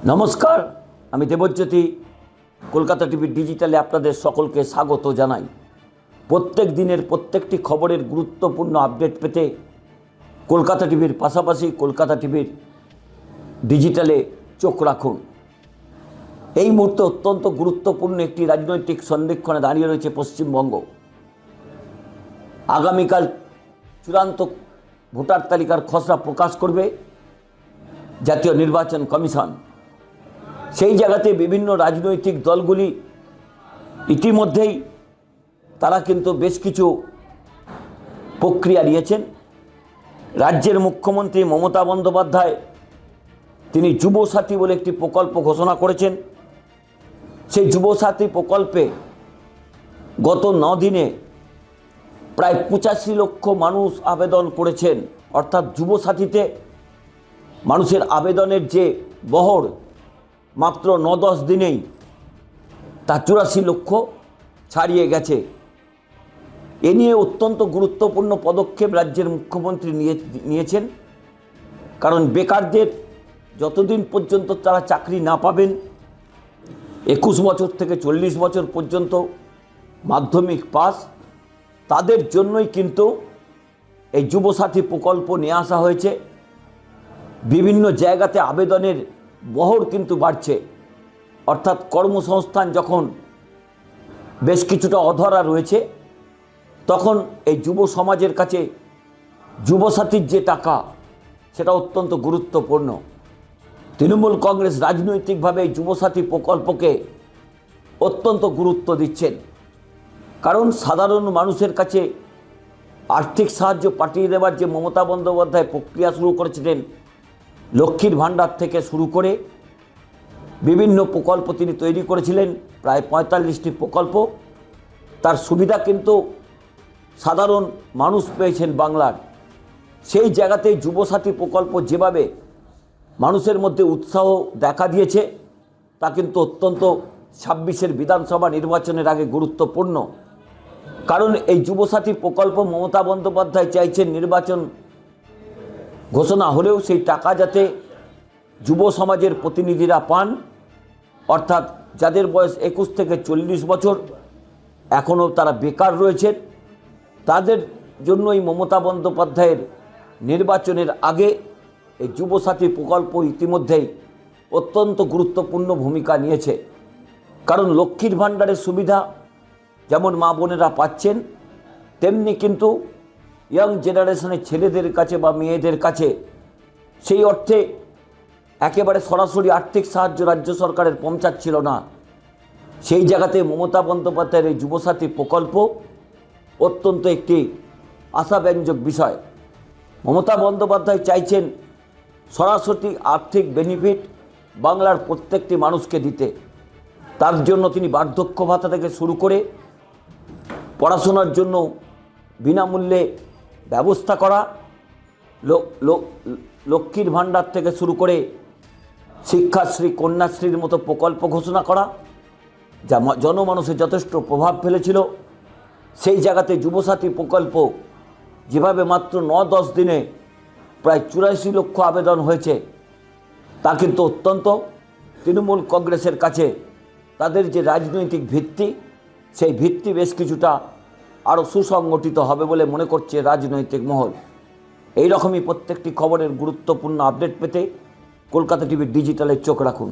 নমস্কার, আমি দেবজ্যোতি। কলকাতা টিভি ডিজিটালে আপনাদের সকলকে স্বাগত জানাই। প্রত্যেক দিনের প্রত্যেকটি খবরের গুরুত্বপূর্ণ আপডেট পেতে কলকাতা টিভির পাশাপাশি কলকাতা টিভির ডিজিটালে চোখ রাখুন। এই মুহূর্তে অত্যন্ত গুরুত্বপূর্ণ একটি রাজনৈতিক সন্ধিক্ষণে দাঁড়িয়ে রয়েছে পশ্চিমবঙ্গ। আগামীকাল চূড়ান্ত ভোটার তালিকার খসড়া প্রকাশ করবে জাতীয় নির্বাচন কমিশন। সেই জায়গাতে বিভিন্ন রাজনৈতিক দলগুলি ইতিমধ্যেই তারা কিন্তু বেশ কিছু প্রক্রিয়া নিয়েছেন। রাজ্যের মুখ্যমন্ত্রী মমতা বন্দ্যোপাধ্যায় তিনি যুবসাথী বলে একটি প্রকল্প ঘোষণা করেছেন। সেই যুবসাথী প্রকল্পে গত 9 দিনে প্রায় 85 লক্ষ মানুষ আবেদন করেছেন। অর্থাৎ যুবসাথীতে মানুষের আবেদনের যে বহর মাত্র 9-10 দিনেই তা 84 লক্ষ ছাড়িয়ে গেছে। এ নিয়ে অত্যন্ত গুরুত্বপূর্ণ পদক্ষেপ রাজ্যের মুখ্যমন্ত্রী নিয়েছেন। কারণ বেকারদের যতদিন পর্যন্ত তারা চাকরি না পাবেন, 21 বছর থেকে 40 বছর পর্যন্ত মাধ্যমিক পাস, তাদের জন্যই কিন্তু এই যুবসাথী প্রকল্প নিয়ে আসা হয়েছে। বিভিন্ন জায়গাতে আবেদনের বহর কিন্তু বাড়ছে। অর্থাৎ কর্মসংস্থান যখন বেশ কিছুটা অধরা রয়েছে, তখন এই যুব সমাজের কাছে যুবসাথীর যে টাকা সেটা অত্যন্ত গুরুত্বপূর্ণ। তৃণমূল কংগ্রেস রাজনৈতিকভাবে এই যুবসাথী প্রকল্পকে অত্যন্ত গুরুত্ব দিচ্ছেন। কারণ সাধারণ মানুষের কাছে আর্থিক সাহায্য পাঠিয়ে দেওয়ার যে মমতা বন্দ্যোপাধ্যায় প্রক্রিয়া শুরু করেছিলেন, লক্ষ্মীর ভাণ্ডার থেকে শুরু করে বিভিন্ন প্রকল্প তিনি তৈরি করেছিলেন, প্রায় 45টি প্রকল্প। তার সুবিধা কিন্তু সাধারণ মানুষ পেয়েছেন বাংলার। সেই জায়গাতেই যুবসাথী প্রকল্প যেভাবে মানুষের মধ্যে উৎসাহ দেখা দিয়েছে, তা কিন্তু অত্যন্ত 26-এর বিধানসভা নির্বাচনের আগে গুরুত্বপূর্ণ। কারণ এই যুবসাথী প্রকল্প মমতা বন্দ্যোপাধ্যায় চাইছেন নির্বাচন ঘোষণা হলেও সেই টাকা যাতে যুব সমাজের প্রতিনিধিরা পান। অর্থাৎ যাদের বয়স 21 থেকে 40 বছর, এখনও তারা বেকার রয়েছেন, তাদের জন্যই মমতা বন্দ্যোপাধ্যায়ের নির্বাচনের আগে এই যুবসাথী প্রকল্প ইতিমধ্যেই অত্যন্ত গুরুত্বপূর্ণ ভূমিকা নিয়েছে। কারণ লক্ষ্মীর ভাণ্ডারের সুবিধা যেমন মা বোনেরা পাচ্ছেন, তেমনি কিন্তু ইয়াং জেনারেশনের ছেলেদের কাছে বা মেয়েদের কাছে সেই অর্থে একেবারে সরাসরি আর্থিক সাহায্য রাজ্য সরকারের পৌঁছাচ্ছিল না। সেই জায়গাতে মমতা বন্দ্যোপাধ্যায়ের এই যুবসাথী প্রকল্প অত্যন্ত একটি আশাব্যঞ্জক বিষয়। মমতা বন্দ্যোপাধ্যায় চাইছেন সরাসরি আর্থিক বেনিফিট বাংলার প্রত্যেকটি মানুষকে দিতে। তার জন্য তিনি বার্ধক্য ভাতা থেকে শুরু করে পড়াশোনার জন্য বিনামূল্যে ব্যবস্থা করা, লক্ষ্মীর ভাণ্ডার থেকে শুরু করে শিক্ষাশ্রী, কন্যাশ্রীর মতো প্রকল্প ঘোষণা করা, যা জনমানুষে যথেষ্ট প্রভাব ফেলেছিল। সেই জায়গাতে যুবসাথী প্রকল্প যেভাবে মাত্র 9-10 দিনে প্রায় 84 লক্ষ আবেদন হয়েছে, তা কিন্তু অত্যন্ত তৃণমূল কংগ্রেসের কাছে তাদের যে রাজনৈতিক ভিত্তি, সেই ভিত্তি বেশ কিছুটা আরও সুসংগঠিত হবে বলে মনে করছে রাজনৈতিক মহল। এই রকমই প্রত্যেকটি খবরের গুরুত্বপূর্ণ আপডেট পেতে কলকাতা টিভির ডিজিটালে চোখ রাখুন।